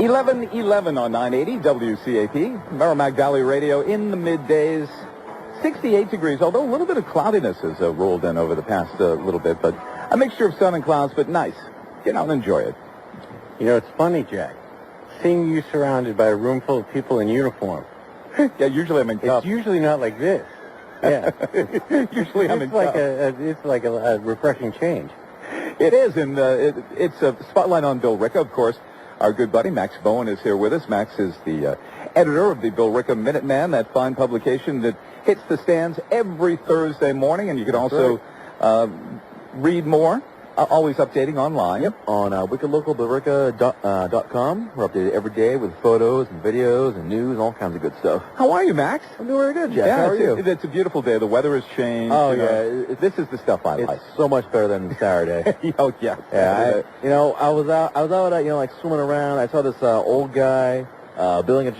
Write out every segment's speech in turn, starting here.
11:11 on 980 WCAP, Merrimack Valley Radio in the middays. 68 degrees, although a little bit of cloudiness has rolled in over the past little bit, but a mixture of sun and clouds, but nice. Get out and enjoy it. You know, it's funny, Jack, seeing you surrounded by a room full of people in uniform. Yeah, usually I'm in cuffs. It's usually not like this. Yeah. Usually I'm in cuffs. It's like a refreshing change. It is, and it's a spotlight on Bill Ricca, of course. Our good buddy Max Bowen is here with us. Max is the editor of the Bill Ricca Minuteman, that fine publication that hits the stands every Thursday morning, and you can also read more. Always updating online. Yep, on wickedlocalbillricca.com. We're updated every day with photos and videos and news and all kinds of good stuff. How are you, Max? I'm doing very good, Jack. Yeah, How are you? It's a beautiful day. The weather has changed. Oh, you know. yeah. This is the stuff I like. It's so much better than Saturday. Oh, yeah. Yeah, I was out, like swimming around. I saw this old guy building a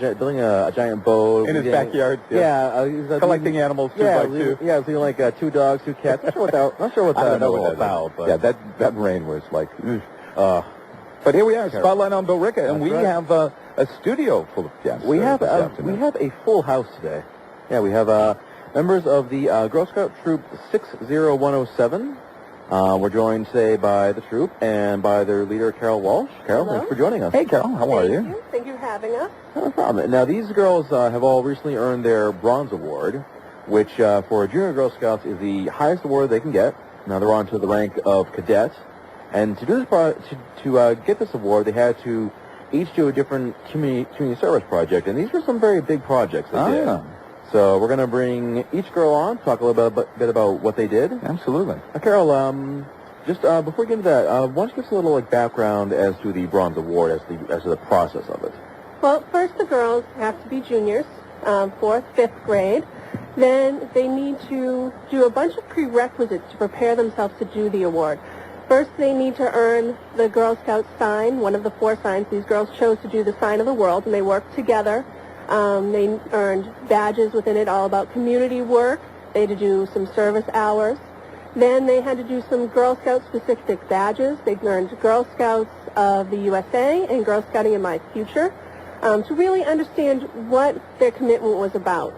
giant boat in his backyard. Yeah, he was collecting animals two by two. Yeah, I was doing like 2 dogs, 2 cats. Not sure what that was all about. But yeah, that rain was like. But here we are, spotlight on Bill Ricca, and we have a studio full of guests. We have a full house today. Yeah, we have members of the Girl Scout Troop 60107. We're joined today by the troop and by their leader, Carol Walsh. Carol, Hello. thanks for joining us. Hey, Carol, how are you? Thank you for having us. No problem. Now, these girls have all recently earned their Bronze Award, which for Junior Girl Scouts is the highest award they can get. Now they're on to the rank of cadet. And to do this to get this award, they had to each do a different community service project, and these were some very big projects they did. So we're going to bring each girl on, talk a little bit about what they did. Absolutely. Carol, just before we get into that, why don't you give us a little background as to the Bronze Award, as to the process of it? Well, first the girls have to be juniors, 4th, 5th grade. Then they need to do a bunch of prerequisites to prepare themselves to do the award. First, they need to earn the Girl Scout sign, one of the 4 signs. These girls chose to do the sign of the world, and they worked together. They earned badges within it all about community work. They had to do some service hours. Then they had to do some Girl Scout-specific badges. They earned Girl Scouts of the USA and Girl Scouting in My Future to really understand what their commitment was about.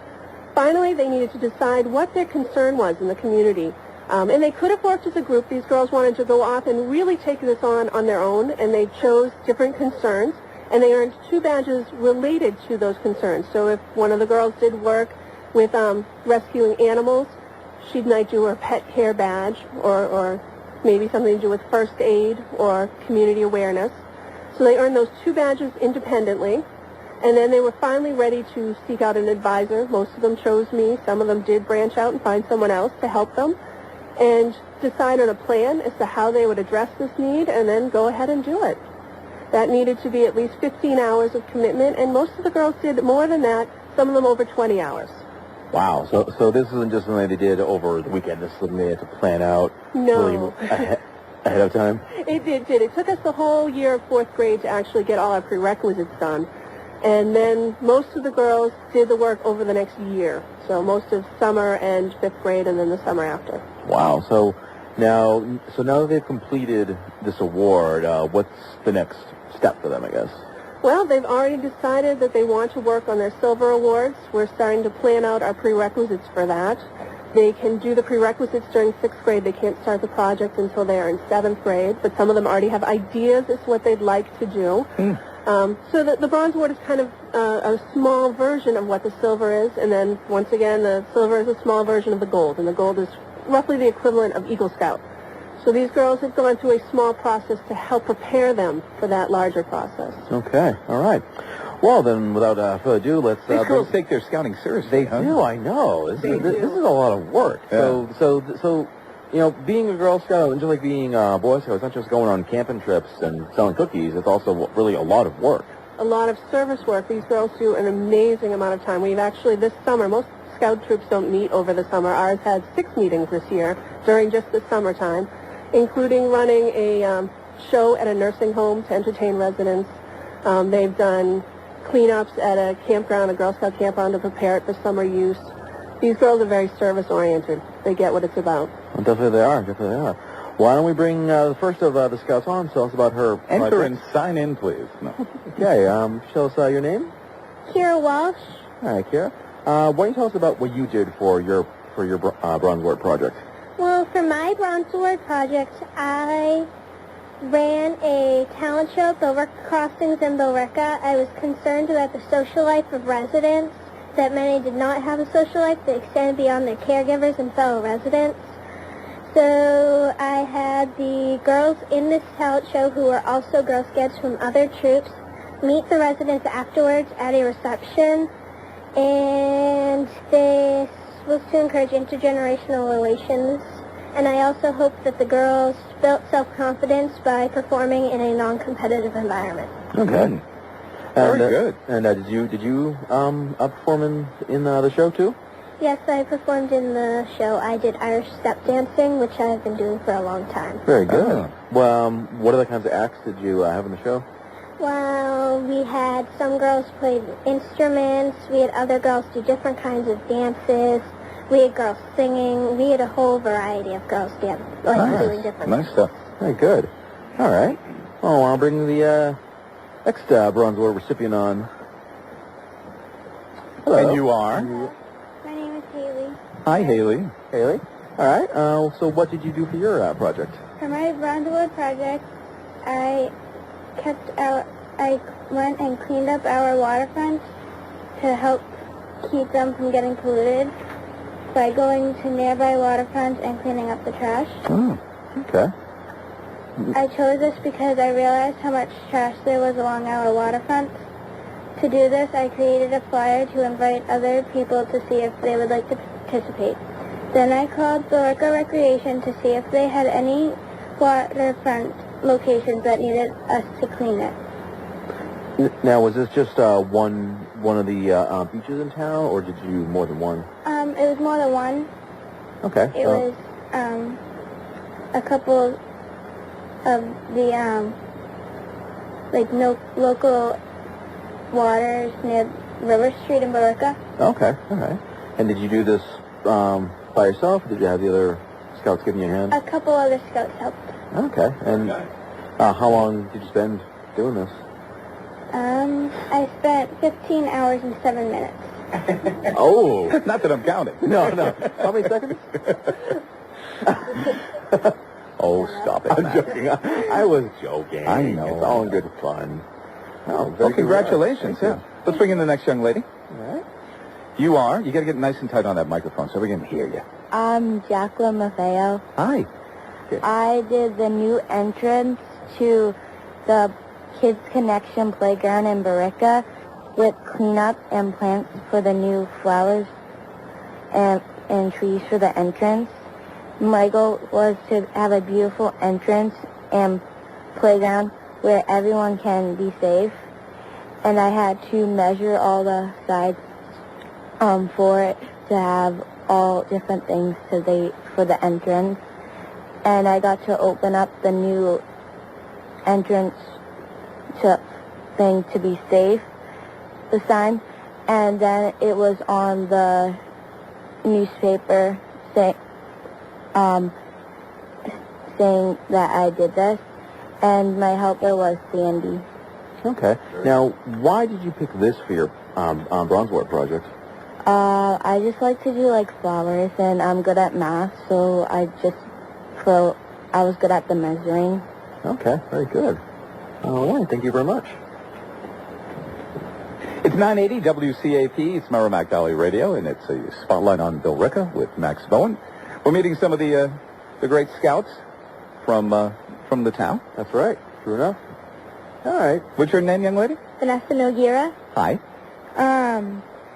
Finally, they needed to decide what their concern was in the community. And they could have worked as a group. These girls wanted to go off and really take this on their own, and they chose different concerns. And they earned 2 badges related to those concerns. So if one of the girls did work with rescuing animals, she might do her pet care badge, or maybe something to do with first aid or community awareness. So they earned those 2 badges independently. And then they were finally ready to seek out an advisor. Most of them chose me. Some of them did branch out and find someone else to help them and decide on a plan as to how they would address this need and then go ahead and do it. That needed to be at least 15 hours of commitment, and most of the girls did more than that, some of them over 20 hours. Wow. So this isn't just something they did over the weekend. This is something they had to plan out No. really ahead of time? It did. It took us the whole year of 4th grade to actually get all our prerequisites done. And then most of the girls did the work over the next year. So most of summer and 5th grade and then the summer after. Wow. So now that they've completed this award, what's the next step for them, I guess? Well, they've already decided that they want to work on their silver awards. We're starting to plan out our prerequisites for that. They can do the prerequisites during 6th grade. They can't start the project until they are in 7th grade, but some of them already have ideas as to what they'd like to do. So the Bronze Award is kind of a small version of what the silver is, and then once again, the silver is a small version of the gold, and the gold is roughly the equivalent of Eagle Scout. So these girls have gone through a small process to help prepare them for that larger process. Okay, all right. Well, then, without further ado, let's... These girls take their scouting seriously. They do, I know. This is a lot of work. Yeah. So, you know, being a Girl Scout, and just like being a Boy Scout, it's not just going on camping trips and selling cookies. It's also really a lot of work. A lot of service work. These girls do an amazing amount of time. We've actually, this summer, most Scout troops don't meet over the summer. Ours had 6 meetings this year during just the summertime, including running a show at a nursing home to entertain residents. They've done cleanups at a campground, a Girl Scout campground, to prepare it for summer use. These girls are very service-oriented. They get what it's about. Well, definitely they are. Why don't we bring the first of the scouts on? Tell us about her Enter project. and sign in, please. No. Okay, tell us your name. Kira Walsh. All right, Kira. Why don't you tell us about what you did for your Bronze Award project? Well, for my Bronze Award project, I ran a talent show at Billerica Crossings in Billerica. I was concerned about the social life of residents, that many did not have a social life that extended beyond their caregivers and fellow residents. So I had the girls in this talent show, who were also Girl Scouts from other troops, meet the residents afterwards at a reception, and this was to encourage intergenerational relations. And I also hope that the girls built self-confidence by performing in a non-competitive environment. Okay. Very good. And did you perform in the show too? Yes, I performed in the show. I did Irish step dancing, which I've been doing for a long time. Very good. Oh. Well, what other kinds of acts did you have in the show? Well, we had some girls play instruments. We had other girls do different kinds of dances. We had girls singing. We had a whole variety of girls doing different Nice stuff. Very good. All right. Well, I'll bring the next Bronze Award recipient on. Hello. And you are? My name is Haley. Hi, Haley. Haley. All right. So what did you do for your project? For my Bronze Award project, I went and cleaned up our waterfronts to help keep them from getting polluted by going to nearby waterfronts and cleaning up the trash. Oh, okay. I chose this because I realized how much trash there was along our waterfronts. To do this, I created a flyer to invite other people to see if they would like to participate. Then I called Billerica Recreation to see if they had any waterfront locations that needed us to clean it. Now, was this just one of the beaches in town, or did you do more than one? It was more than one. Okay. It was a couple of the local waters near River Street in Billerica. Okay. All right. And did you do this by yourself, or did you have the other scouts giving you a hand? A couple other scouts helped. Okay. And how long did you spend doing this? I spent 15 hours and 7 minutes. Oh. Not that I'm counting. No. How many seconds? Oh, stop it. I'm Matt. joking. I was joking. I know. It's all in good fun. Oh, Well, very good. congratulations. Thank Yeah. Let's bring in the next young lady. you. All right. You got to get nice and tight on that microphone so we can hear you. I'm Jacqueline Maffeo. Hi. I did the new entrance to the Kids Connection Playground in Billerica with cleanup and plants for the new flowers and trees for the entrance. My goal was to have a beautiful entrance and playground where everyone can be safe. And I had to measure all the sides for it to have all different things for the entrance. And I got to open up the new entrance thing to be safe, the sign, and then it was on the newspaper saying that I did this, and my helper was Sandy. Okay. Now, why did you pick this for your Bronze Award project? I just like to do like flowers, and I'm good at math, so I was good at the measuring. Okay, very good. All right, thank you very much. It's 980 WCAP. It's Merrimack Valley Radio, and it's a spotlight on Billerica with Max Bowen. We're meeting some of the great scouts from the town. That's right. True enough. All right. What's your name, young lady? Vanessa Noguera. Hi.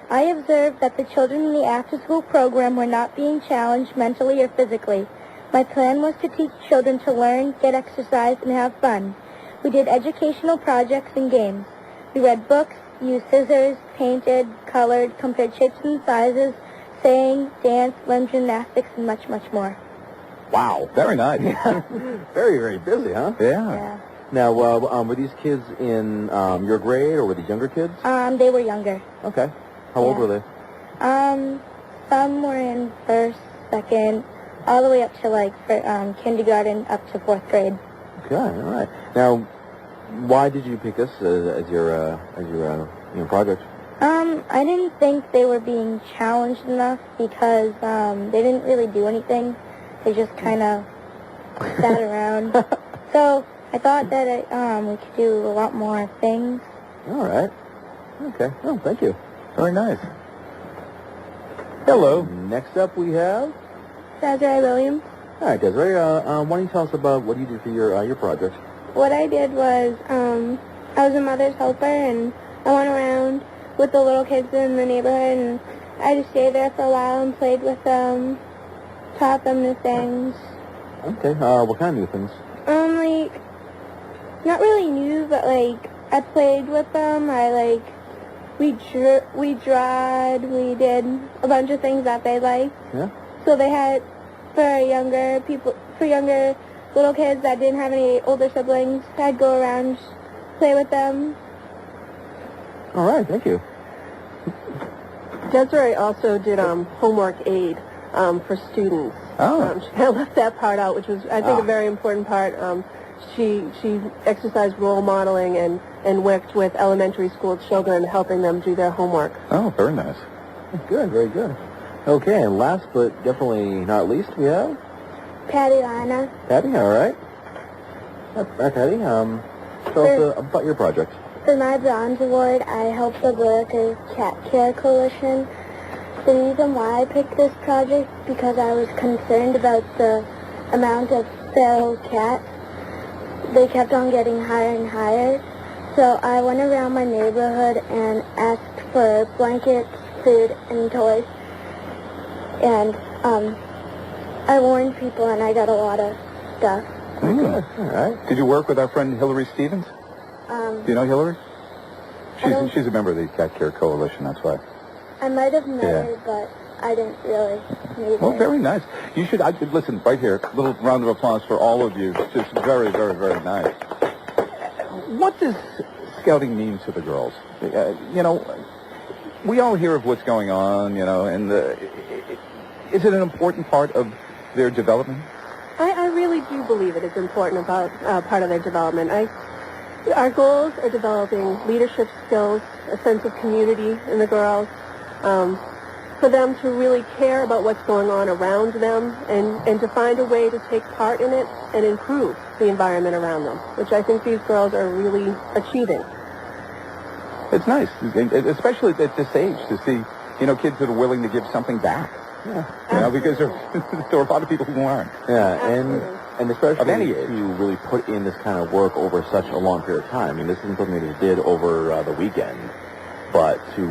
I observed that the children in the after-school program were not being challenged mentally or physically. My plan was to teach children to learn, get exercise, and have fun. We did educational projects and games. We read books, used scissors, painted, colored, compared shapes and sizes, sang, danced, learned gymnastics, and much, much more. Wow. Very nice. Very, very busy, huh? Yeah. Now, were these kids in your grade, or were these younger kids? They were younger. Okay. How old Yeah. were they? Some were in first, second, all the way up to like kindergarten up to 4th grade. Okay, all right. Now, why did you pick this as your project? I didn't think they were being challenged enough because they didn't really do anything. They just kind of sat around. So I thought that we could do a lot more things. All right. Okay. Oh, thank you. Very nice. Hello. Next up we have... Desiree Williams. All right, Desiree, why don't you tell us about what you did for your project? What I did was I was a mother's helper, and I went around with the little kids in the neighborhood, and I just stayed there for a while and played with them, taught them new things. Okay. What kind of new things? Like, not really new, but like I played with them. We drawed, we did a bunch of things that they liked. Yeah. So they had, for younger little kids that didn't have any older siblings, I'd go around, play with them. All right. Thank you. Desiree also did homework aid for students. Oh. She kind of left that part out, which was, I think, a very important part. She exercised role modeling and worked with elementary school children, helping them do their homework. Oh, very nice. Good. Very good. Okay, and last but definitely not least, we have Patty Lana. Patty. All right. Patty, tell us about your project. For my Bronze Award, I helped the Billerica Cat Care Coalition. The reason why I picked this project is because I was concerned about the amount of feral cats. They kept on getting higher and higher. So I went around my neighborhood and asked for blankets, food, and toys. And I warned people, and I got a lot of stuff. Good. All right. Did you work with our friend Hillary Stevens? Do you know Hillary? She's a member of the Cat Care Coalition, that's why. I might have met her, but I didn't really meet Well, her. very nice. You should, listen, right here, a little round of applause for all of you. Just very, very, very nice. What does scouting mean to the girls? We all hear of what's going on, and is it an important part of their development? I really do believe it is important about part of their development. Our goals are developing leadership skills, a sense of community in the girls, for them to really care about what's going on around them and to find a way to take part in it and improve the environment around them, which I think these girls are really achieving. It's nice, especially at this age, to see, kids that are willing to give something back. Yeah. Because there are a lot of people who aren't. Yeah, and especially Of any age. to really put in this kind of work over such a long period of time. I mean, this isn't something that they did over the weekend, but to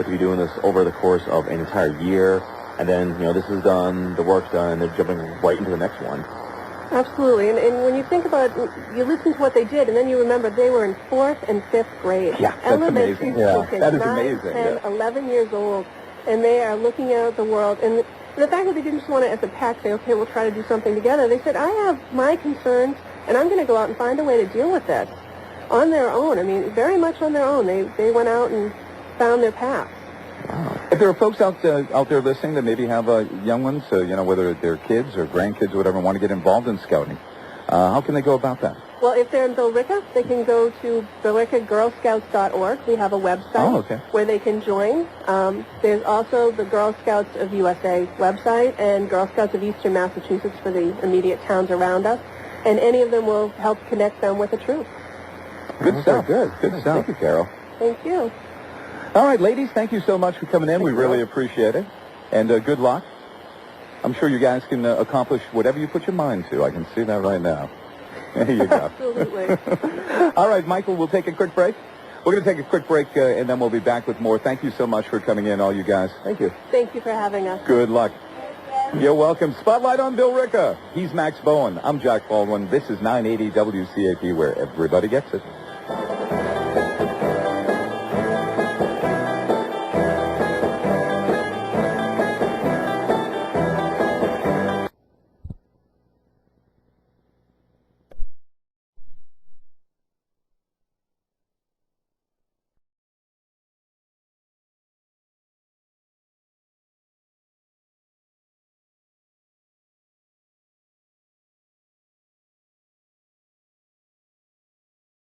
be doing this over the course of an entire year, and then this is done, the work's done, and they're jumping right into the next one. Absolutely, and when you think about it, you listen to what they did, and then you remember they were in 4th and 5th grade. Yeah, that's Elementary amazing. school Yeah, kids, that is 9, amazing, 10, yeah. 11 years old, and they are looking out at the world. And the fact that they didn't just want to, as a pack, say, okay, we'll try to do something together. They said, I have my concerns, and I'm going to go out and find a way to deal with this on their own. I mean, very much on their own. They went out and found their path. Wow. If there are folks out there listening that maybe have young ones, whether they're kids or grandkids or whatever, want to get involved in scouting, how can they go about that? Well, if they're in Billerica, they can go to BillericaGirlScouts.org. We have a website where they can join. There's also the Girl Scouts of USA website and Girl Scouts of Eastern Massachusetts for the immediate towns around us. And any of them will help connect them with the troop. Good stuff. Good stuff. Thank you, Carol. Thank you. All right, ladies, thank you so much for coming in. We really appreciate it. And good luck. I'm sure you guys can accomplish whatever you put your mind to. I can see that right now. There you go. Absolutely. All right, Michael, we'll take a quick break. We're going to take a quick break, and then we'll be back with more. Thank you so much for coming in, all you guys. Thank you. Thank you for having us. Good luck. You're welcome. Spotlight on Billerica. He's Max Bowen. I'm Jack Baldwin. This is 980 WCAP, where everybody gets it.